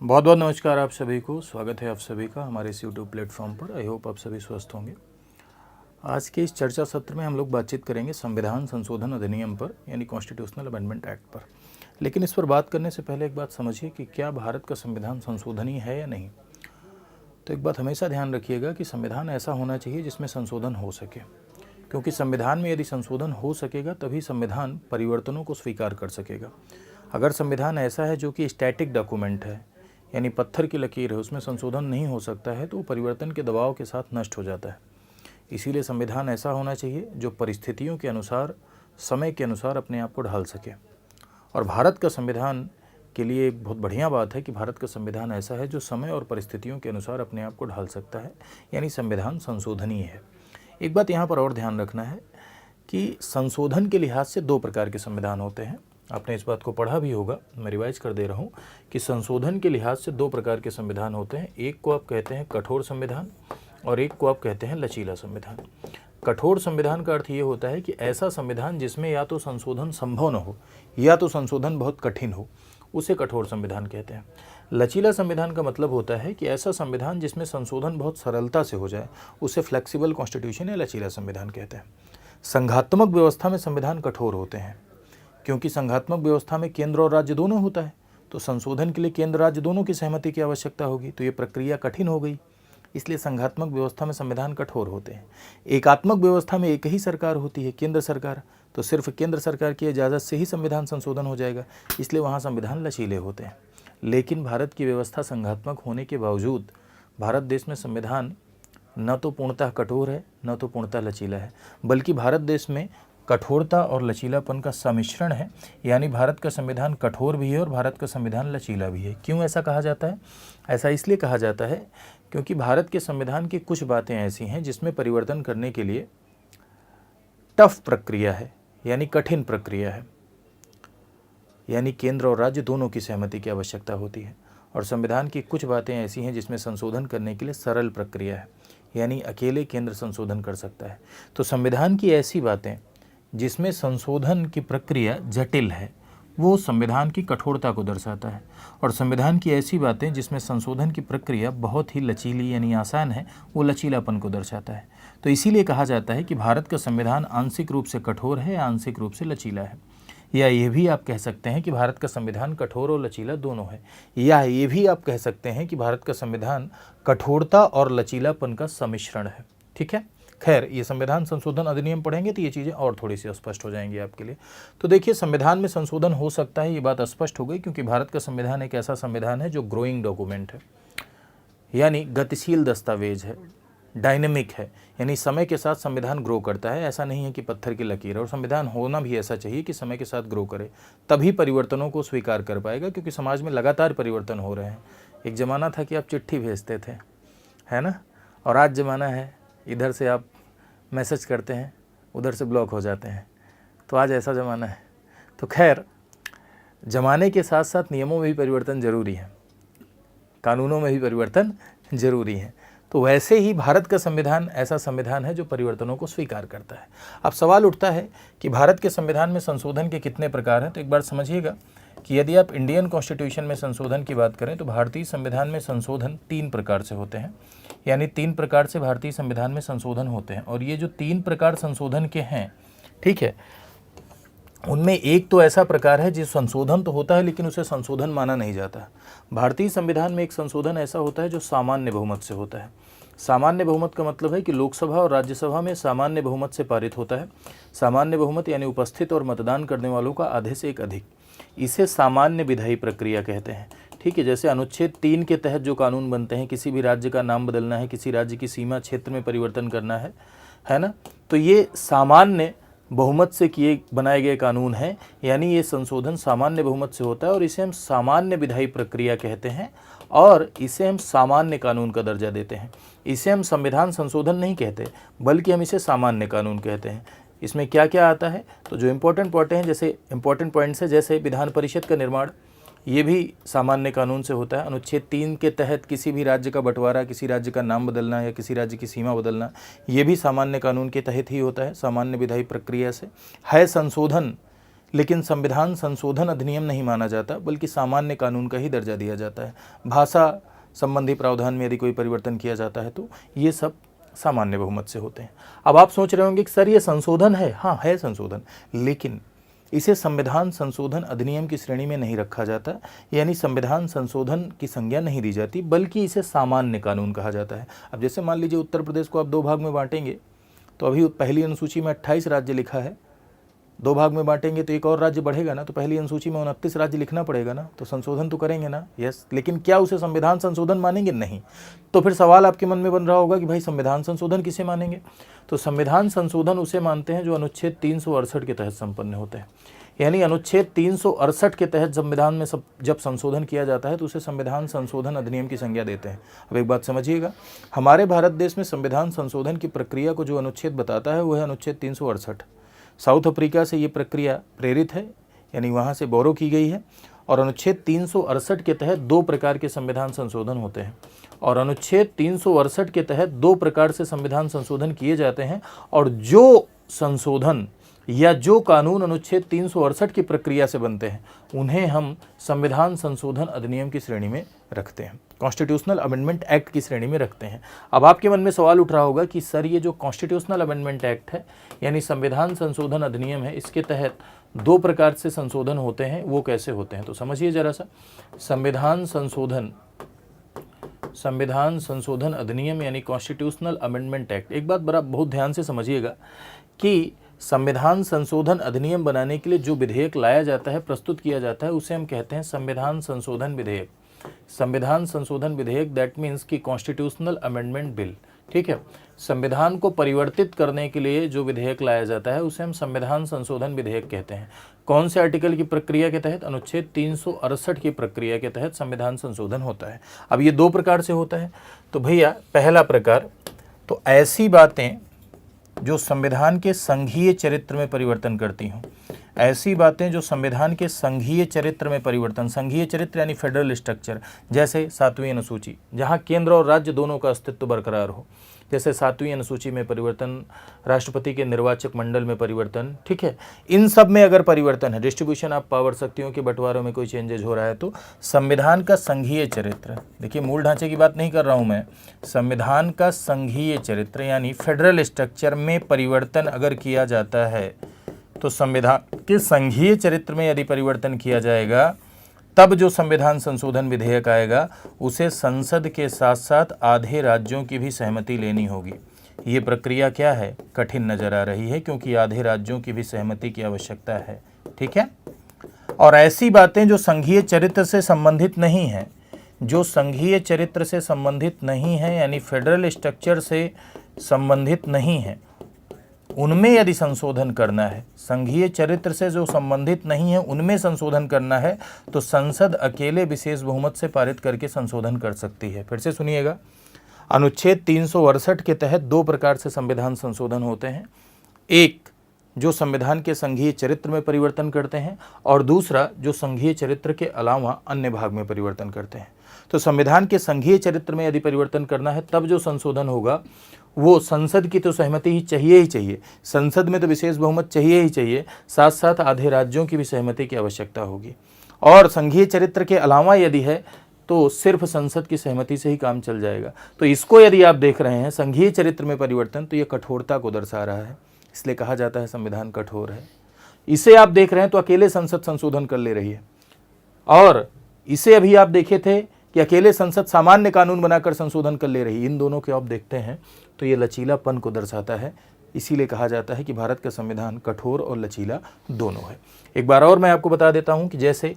बहुत बहुत नमस्कार आप सभी को। स्वागत है आप सभी का हमारे इस यूट्यूब प्लेटफॉर्म पर। आई होप आप सभी स्वस्थ होंगे। आज के इस चर्चा सत्र में हम लोग बातचीत करेंगे संविधान संशोधन अधिनियम पर, यानी कॉन्स्टिट्यूशनल अमेंडमेंट एक्ट पर। लेकिन इस पर बात करने से पहले एक बात समझिए कि क्या भारत का संविधान संशोधनीय है या नहीं। तो एक बात हमेशा ध्यान रखिएगा कि संविधान ऐसा होना चाहिए जिसमें संशोधन हो सके, क्योंकि संविधान में यदि संशोधन हो सकेगा तभी संविधान परिवर्तनों को स्वीकार कर सकेगा। अगर संविधान ऐसा है जो कि स्टैटिक डॉक्यूमेंट है, यानी पत्थर की लकीर है, उसमें संशोधन नहीं हो सकता है, तो वो परिवर्तन के दबाव के साथ नष्ट हो जाता है। इसीलिए संविधान ऐसा होना चाहिए जो परिस्थितियों के अनुसार, समय के अनुसार अपने आप को ढाल सके। और भारत का संविधान के लिए एक बहुत बढ़िया बात है कि भारत का संविधान ऐसा है जो समय और परिस्थितियों के अनुसार अपने आप को ढाल सकता है, यानी संविधान संशोधनीय है। एक बात यहाँ पर और ध्यान रखना है कि संशोधन के लिहाज से दो प्रकार के संविधान होते हैं। आपने इस बात को पढ़ा भी होगा, मैं रिवाइज कर दे रहा हूँ कि संशोधन के लिहाज से दो प्रकार के संविधान होते हैं। एक को आप कहते हैं कठोर संविधान और एक को आप कहते हैं लचीला संविधान। कठोर संविधान का अर्थ ये होता है कि ऐसा संविधान जिसमें या तो संशोधन संभव न हो या तो संशोधन बहुत कठिन हो, उसे कठोर संविधान कहते हैं। लचीला संविधान का मतलब होता है कि ऐसा संविधान जिसमें संशोधन बहुत सरलता से हो जाए, उसे फ्लेक्सिबल कॉन्स्टिट्यूशन या लचीला संविधान कहते हैं। संघात्मक व्यवस्था में संविधान कठोर होते हैं, क्योंकि संघात्मक व्यवस्था में केंद्र और राज्य दोनों होता है, तो संशोधन के लिए केंद्र राज्य दोनों की सहमति की आवश्यकता होगी, तो ये प्रक्रिया कठिन हो गई। इसलिए संघात्मक व्यवस्था में संविधान कठोर होते हैं। एकात्मक व्यवस्था में एक ही सरकार होती है, केंद्र सरकार, तो सिर्फ केंद्र सरकार की इजाज़त से ही संविधान संशोधन हो जाएगा, इसलिए वहाँ संविधान लचीले होते हैं। लेकिन भारत की व्यवस्था संघात्मक होने के बावजूद भारत देश में संविधान न तो पूर्णतः कठोर है न तो पूर्णतः लचीला है, बल्कि भारत देश में कठोरता और लचीलापन का सम्मिश्रण है। यानी भारत का संविधान कठोर भी है और भारत का संविधान लचीला भी है। क्यों ऐसा कहा जाता है? ऐसा इसलिए कहा जाता है क्योंकि भारत के संविधान की कुछ बातें ऐसी हैं जिसमें परिवर्तन करने के लिए टफ प्रक्रिया है, यानी कठिन प्रक्रिया है, यानी केंद्र और राज्य दोनों की सहमति की आवश्यकता होती है। और संविधान की कुछ बातें ऐसी हैं जिसमें संशोधन करने के लिए सरल प्रक्रिया है, यानी अकेले केंद्र संशोधन कर सकता है। तो संविधान की ऐसी बातें जिसमें संशोधन की प्रक्रिया जटिल है, वो संविधान की कठोरता को दर्शाता है। और संविधान की ऐसी बातें जिसमें संशोधन की प्रक्रिया बहुत ही लचीली यानी आसान है, वो लचीलापन को दर्शाता है। तो इसीलिए कहा जाता है कि भारत का संविधान आंशिक रूप से कठोर है या आंशिक रूप से लचीला है। या ये भी आप कह सकते हैं कि भारत का संविधान कठोर और लचीला दोनों है। या ये भी आप कह सकते हैं कि भारत का संविधान कठोरता और लचीलापन का सम्मिश्रण है। ठीक है। खैर, ये संविधान संशोधन अधिनियम पढ़ेंगे तो ये चीज़ें और थोड़ी सी स्पष्ट हो जाएंगी आपके लिए। तो देखिए, संविधान में संशोधन हो सकता है, ये बात स्पष्ट हो गई, क्योंकि भारत का संविधान एक ऐसा संविधान है जो ग्रोइंग डॉक्यूमेंट है, यानी गतिशील दस्तावेज है, डायनेमिक है, यानी समय के साथ संविधान ग्रो करता है। ऐसा नहीं है कि पत्थर की लकीर है। और संविधान होना भी ऐसा चाहिए कि समय के साथ ग्रो करे, तभी परिवर्तनों को स्वीकार कर पाएगा, क्योंकि समाज में लगातार परिवर्तन हो रहे हैं। एक ज़माना था कि आप चिट्ठी भेजते थे, है ना, और आज ज़माना है इधर से आप मैसेज करते हैं, उधर से ब्लॉक हो जाते हैं। तो आज ऐसा ज़माना है। तो खैर, ज़माने के साथ साथ नियमों में भी परिवर्तन ज़रूरी है, कानूनों में भी परिवर्तन ज़रूरी है। तो वैसे ही भारत का संविधान ऐसा संविधान है जो परिवर्तनों को स्वीकार करता है। अब सवाल उठता है कि भारत के संविधान में संशोधन के कितने प्रकार हैं। तो एक बार समझिएगा कि यदि आप इंडियन कॉन्स्टिट्यूशन में संशोधन की बात करें तो भारतीय संविधान में संशोधन 3 प्रकार से होते हैं, यानी 3 प्रकार से भारतीय संविधान में संशोधन होते हैं। और ये जो 3 प्रकार संशोधन के हैं, ठीक है, उनमें एक तो ऐसा प्रकार है जिस संशोधन तो होता है लेकिन उसे संशोधन माना नहीं जाता। भारतीय संविधान में एक संशोधन ऐसा होता है जो सामान्य बहुमत से होता है। सामान्य बहुमत का मतलब है कि लोकसभा और राज्यसभा में सामान्य बहुमत से पारित होता है। सामान्य बहुमत यानी उपस्थित और मतदान करने वालों का आधे से एक अधिक। इसे सामान्य विधायी प्रक्रिया कहते हैं। ठीक है, जैसे अनुच्छेद 3 के तहत जो कानून बनते हैं, किसी भी राज्य का नाम बदलना है, किसी राज्य की सीमा क्षेत्र में परिवर्तन करना है ना, तो ये सामान्य बहुमत से बनाए गए कानून हैं, यानी ये संशोधन सामान्य बहुमत से होता है और इसे हम सामान्य विधायी प्रक्रिया कहते हैं और इसे हम सामान्य कानून का दर्जा देते हैं। इसे हम संविधान संशोधन नहीं कहते, बल्कि हम इसे सामान्य कानून कहते हैं। इसमें क्या क्या आता है, तो जो इम्पोर्टेंट पॉइंट्स है जैसे विधान परिषद का निर्माण, ये भी सामान्य कानून से होता है। अनुच्छेद 3 के तहत किसी भी राज्य का बंटवारा, किसी राज्य का नाम बदलना या किसी राज्य की सीमा बदलना, ये भी सामान्य कानून के तहत ही होता है, सामान्य विधायी प्रक्रिया से है। संशोधन लेकिन संविधान संशोधन अधिनियम नहीं माना जाता, बल्कि सामान्य कानून का ही दर्जा दिया जाता है। भाषा संबंधी प्रावधान में यदि कोई परिवर्तन किया जाता है तो ये सब सामान्य बहुमत से होते हैं। अब आप सोच रहे होंगे कि सर ये संशोधन है। हाँ, है संशोधन, लेकिन इसे संविधान संशोधन अधिनियम की श्रेणी में नहीं रखा जाता, यानी संविधान संशोधन की संज्ञा नहीं दी जाती, बल्कि इसे सामान्य कानून कहा जाता है। अब जैसे मान लीजिए उत्तर प्रदेश को आप 2 भाग में बांटेंगे, तो अभी पहली अनुसूची में 28 राज्य लिखा है, 2 भाग में बांटेंगे तो एक और राज्य बढ़ेगा ना, तो पहली अनुसूची में 29 राज्य लिखना पड़ेगा ना, तो संशोधन तो करेंगे ना। यस, लेकिन क्या उसे संविधान संशोधन मानेंगे? नहीं। तो फिर सवाल आपके मन में बन रहा होगा कि भाई संविधान संशोधन किसे मानेंगे? तो संविधान संशोधन उसे मानते हैं जो अनुच्छेद 368 के तहत संपन्न होते हैं। यानी अनुच्छेद 368 के तहत संविधान में जब संशोधन किया जाता है तो उसे संविधान संशोधन अधिनियम की संज्ञा देते हैं। अब एक बात समझिएगा, हमारे भारत देश में संविधान संशोधन की प्रक्रिया को जो अनुच्छेद बताता है वो है अनुच्छेद 368। साउथ अफ्रीका से ये प्रक्रिया प्रेरित है, यानी वहाँ से बोरो की गई है। और अनुच्छेद 368 के तहत 2 प्रकार के संविधान संशोधन होते हैं, और अनुच्छेद 368 के तहत 2 प्रकार से संविधान संशोधन किए जाते हैं। और जो संशोधन या जो कानून अनुच्छेद 368 की प्रक्रिया से बनते हैं उन्हें हम संविधान संशोधन अधिनियम की श्रेणी में रखते हैं, कॉन्स्टिट्यूशनल अमेंडमेंट एक्ट की श्रेणी में रखते हैं। अब आपके मन में सवाल उठ रहा होगा कि सर ये जो कॉन्स्टिट्यूशनल अमेंडमेंट एक्ट है, यानी संविधान संशोधन अधिनियम है, इसके तहत 2 प्रकार से संशोधन होते हैं, वो कैसे होते हैं? तो समझिए जरा सा, संविधान संशोधन अधिनियम यानी कॉन्स्टिट्यूशनल अमेंडमेंट एक्ट। एक बात बहुत ध्यान से समझिएगा कि संविधान संशोधन अधिनियम बनाने के लिए जो विधेयक लाया जाता है, प्रस्तुत किया जाता है, उसे हम कहते हैं संविधान संशोधन विधेयक। संविधान संशोधन विधेयक दैट मीन्स कि कॉन्स्टिट्यूशनल अमेंडमेंट बिल। ठीक है, संविधान को परिवर्तित करने के लिए जो विधेयक लाया जाता है उसे हम संविधान संशोधन विधेयक कहते हैं। कौन से आर्टिकल की प्रक्रिया के तहत? अनुच्छेद 368 की प्रक्रिया के तहत संविधान संशोधन होता है। अब ये 2 प्रकार से होता है। तो भैया पहला प्रकार, तो ऐसी बातें जो संविधान के संघीय चरित्र में परिवर्तन करती हों, ऐसी बातें जो संविधान के संघीय चरित्र में परिवर्तन, संघीय चरित्र यानी फेडरल स्ट्रक्चर, जैसे 7वीं अनुसूची जहां केंद्र और राज्य दोनों का अस्तित्व बरकरार हो, जैसे 7वीं अनुसूची में परिवर्तन, राष्ट्रपति के निर्वाचक मंडल में परिवर्तन, ठीक है, इन सब में अगर परिवर्तन है, डिस्ट्रीब्यूशन ऑफ पावर, शक्तियों के बंटवारों में कोई चेंजेज हो रहा है, तो संविधान का संघीय चरित्र, देखिए मूल ढांचे की बात नहीं कर रहा हूं मैं, संविधान का संघीय चरित्र यानी फेडरल स्ट्रक्चर में परिवर्तन अगर किया जाता है, तो संविधान के संघीय चरित्र में यदि परिवर्तन किया जाएगा, तब जो संविधान संशोधन विधेयक आएगा उसे संसद के साथ साथ आधे राज्यों की भी सहमति लेनी होगी। ये प्रक्रिया क्या है? कठिन नजर आ रही है, क्योंकि आधे राज्यों की भी सहमति की आवश्यकता है। ठीक है, और ऐसी बातें जो संघीय चरित्र से संबंधित नहीं हैं, जो संघीय चरित्र से संबंधित नहीं है यानी फेडरल स्ट्रक्चर से संबंधित नहीं है, उनमें यदि संशोधन करना है, संघीय चरित्र से जो संबंधित नहीं है उनमें संशोधन करना है, तो संसद अकेले विशेष बहुमत से पारित करके संशोधन कर सकती है। फिर से सुनिएगा, अनुच्छेद 368 के तहत 2 प्रकार से संविधान संशोधन होते हैं, एक जो संविधान के संघीय चरित्र में परिवर्तन करते हैं, और दूसरा जो संघीय चरित्र के अलावा अन्य भाग में परिवर्तन करते हैं। तो संविधान के संघीय चरित्र में यदि परिवर्तन करना है तब जो संशोधन होगा वो संसद की तो सहमति ही चाहिए, संसद में तो विशेष बहुमत चाहिए ही चाहिए, साथ साथ आधे राज्यों की भी सहमति की आवश्यकता होगी। और संघीय चरित्र के अलावा यदि है तो सिर्फ संसद की सहमति से ही काम चल जाएगा। तो इसको यदि आप देख रहे हैं संघीय चरित्र में परिवर्तन, तो ये कठोरता को दर्शा रहा है, इसलिए कहा जाता है संविधान कठोर है। इसे आप देख रहे हैं तो अकेले संसद संशोधन कर ले रही है, और इसे अभी आप देखे थे कि अकेले संसद सामान्य कानून बनाकर संशोधन कर ले रही। इन दोनों के आप देखते हैं तो ये लचीलापन को दर्शाता है, इसीलिए कहा जाता है कि भारत का संविधान कठोर और लचीला दोनों है। एक बार और मैं आपको बता देता हूं कि जैसे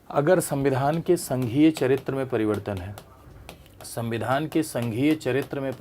अगर संविधान के संघीय चरित्र में परिवर्तन है, संविधान के संघीय चरित्र में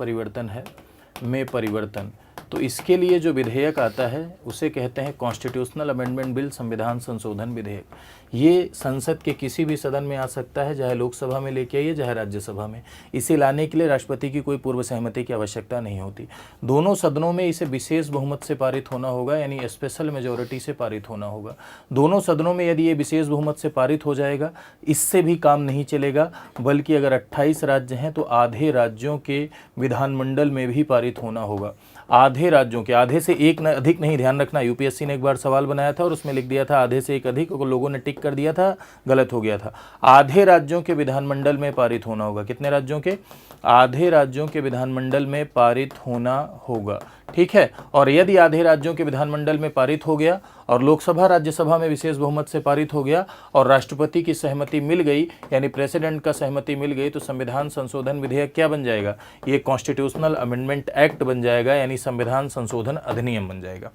परिवर्तन तो इसके लिए जो विधेयक आता है उसे कहते हैं कॉन्स्टिट्यूशनल अमेंडमेंट बिल, संविधान संशोधन विधेयक। ये संसद के किसी भी सदन में आ सकता है, चाहे लोकसभा में लेके आइए चाहे राज्यसभा में। इसे लाने के लिए राष्ट्रपति की कोई पूर्व सहमति की आवश्यकता नहीं होती। दोनों सदनों में इसे विशेष बहुमत से पारित होना होगा, यानी स्पेशल मेजोरिटी से पारित होना होगा। दोनों सदनों में यदि ये विशेष बहुमत से पारित हो जाएगा, इससे भी काम नहीं चलेगा, बल्कि अगर 28 राज्य हैं तो आधे राज्यों के विधानमंडल में भी पारित होना होगा। आधे राज्यों के, आधे से एक अधिक नहीं, ध्यान रखना। यूपीएससी ने एक बार सवाल बनाया था और उसमें लिख दिया था आधे से एक अधिक, और लोगों ने टिक कर दिया था, गलत हो गया था। आधे राज्यों के विधानमंडल में पारित होना होगा। कितने राज्यों के? आधे राज्यों के विधानमंडल में पारित होना होगा, ठीक है। और यदि आधे राज्यों के विधानमंडल में पारित हो गया और लोकसभा राज्यसभा में विशेष बहुमत से पारित हो गया और राष्ट्रपति की सहमति मिल गई, यानी प्रेसिडेंट का सहमति मिल गई, तो संविधान संशोधन विधेयक क्या बन जाएगा? ये कॉन्स्टिट्यूशनल अमेंडमेंट एक्ट बन जाएगा, यानी संविधान संशोधन अधिनियम बन जाएगा।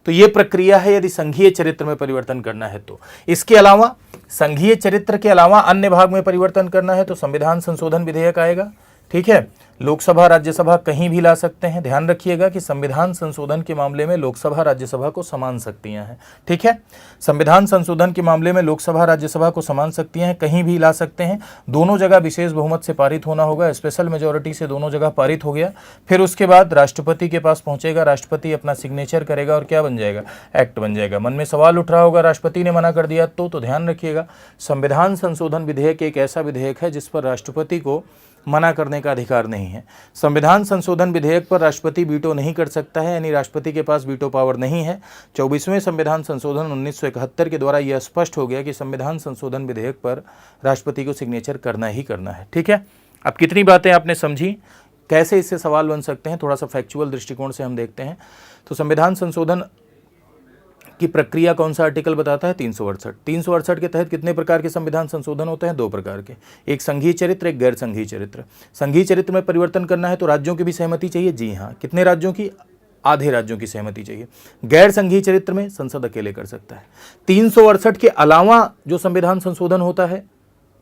तो ये प्रक्रिया है यदि संघीय चरित्र में परिवर्तन करना है तो। इसके अलावा संघीय चरित्र के अलावा अन्य भाग में परिवर्तन करना है तो संविधान संशोधन विधेयक आएगा, ठीक है। लोकसभा राज्यसभा कहीं भी ला सकते हैं। ध्यान रखिएगा कि संविधान संशोधन के मामले में लोकसभा राज्यसभा को समान शक्तियां हैं, ठीक है। संविधान संशोधन के मामले में लोकसभा राज्यसभा को समान शक्तियां हैं, कहीं भी ला सकते हैं। दोनों जगह विशेष बहुमत से पारित होना होगा, स्पेशल मेजोरिटी से दोनों जगह पारित हो गया। फिर उसके बाद राष्ट्रपति के पास पहुंचेगा, राष्ट्रपति अपना सिग्नेचर करेगा और क्या बन जाएगा? एक्ट बन जाएगा। मन में सवाल उठ रहा होगा राष्ट्रपति ने मना कर दिया तो ध्यान रखिएगा, संविधान संशोधन विधेयक एक ऐसा विधेयक है जिस पर राष्ट्रपति को मना करने का अधिकार नहीं है। संविधान संशोधन विधेयक पर राष्ट्रपति वीटो नहीं कर सकता है, यानी राष्ट्रपति के पास वीटो पावर नहीं है। 24वें संविधान संशोधन 1971 के द्वारा यह स्पष्ट हो गया कि संविधान संशोधन विधेयक पर राष्ट्रपति को सिग्नेचर करना ही करना है, ठीक है। अब कितनी बातें आपने समझी, कैसे इससे सवाल बन सकते हैं, थोड़ा सा फैक्चुअल दृष्टिकोण से हम देखते हैं। तो संविधान संशोधन की प्रक्रिया कौन सा आर्टिकल बताता है? 368। 368 के तहत कितने प्रकार के संविधान संशोधन होते हैं? 2 प्रकार के, एक संघीय चरित्र, एक गैर संघीय चरित्र। संघीय चरित्र में परिवर्तन करना है तो राज्यों की भी सहमति चाहिए, जी हाँ। कितने राज्यों की? आधे राज्यों की सहमति चाहिए। गैर संघीय चरित्र में संसद अकेले कर सकता है। 368 के अलावा जो संविधान संशोधन होता है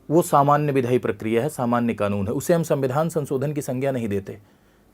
वो सामान्य विधायी प्रक्रिया है, सामान्य कानून है, उसे हम संविधान संशोधन की संज्ञा नहीं देते।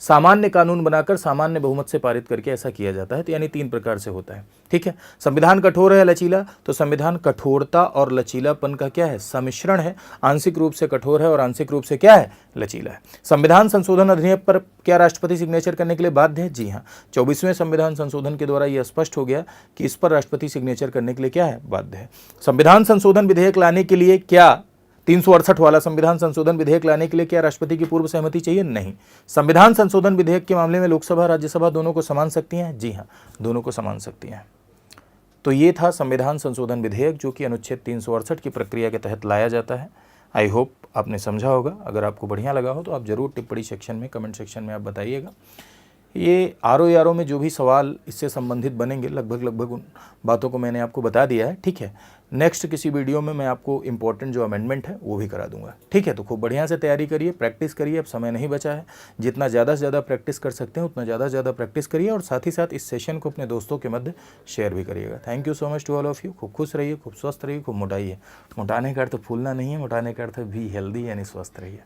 सामान्य कानून बनाकर सामान्य बहुमत से पारित करके ऐसा किया जाता है। तो यानी 3 प्रकार से होता है, ठीक है। संविधान कठोर है लचीला, तो संविधान कठोरता और लचीलापन का क्या है? सम्मिश्रण है। आंशिक रूप से कठोर है और आंशिक रूप से क्या है? लचीला है। संविधान संशोधन अधिनियम पर क्या राष्ट्रपति सिग्नेचर करने के लिए बाध्य है? जी हाँ। 24वें संविधान संशोधन के द्वारा यह स्पष्ट हो गया कि इस पर राष्ट्रपति सिग्नेचर करने के लिए क्या है? बाध्य है। संविधान संशोधन विधेयक लाने के लिए क्या 368 वाला संविधान संशोधन विधेयक लाने के लिए क्या राष्ट्रपति की पूर्व सहमति चाहिए? नहीं। संविधान संशोधन विधेयक के मामले में लोकसभा राज्यसभा दोनों को समान शक्तियां हैं, जी हाँ, दोनों को समान शक्तियां हैं। तो ये था संविधान संशोधन विधेयक जो कि अनुच्छेद 368 की प्रक्रिया के तहत लाया जाता है। आई होप आपने समझा होगा। अगर आपको बढ़िया लगा हो तो आप ज़रूर टिप्पणी सेक्शन में, कमेंट सेक्शन में आप बताइएगा। ये आरओ में जो भी सवाल इससे संबंधित बनेंगे, लगभग उन बातों को मैंने आपको बता दिया है, ठीक है। नेक्स्ट किसी वीडियो में मैं आपको इम्पोर्टेंट जो अमेंडमेंट है वो भी करा दूंगा, ठीक है। तो खूब बढ़िया से तैयारी करिए, प्रैक्टिस करिए, अब समय नहीं बचा है। जितना ज़्यादा से ज़्यादा प्रैक्टिस कर सकते हैं उतना ज़्यादा से ज़्यादा प्रैक्टिस करिए और साथ ही साथ इस सेशन को अपने दोस्तों के मध्य शेयर भी करिएगा। Thank you so much to all of you. खूब खुश रहिए, खूब स्वस्थ रहिए, खूब मोटाइए। मोटाने का अर्थ फूलना नहीं है, मोटाने का अर्थ भी हेल्दी यानी स्वस्थ रहिए।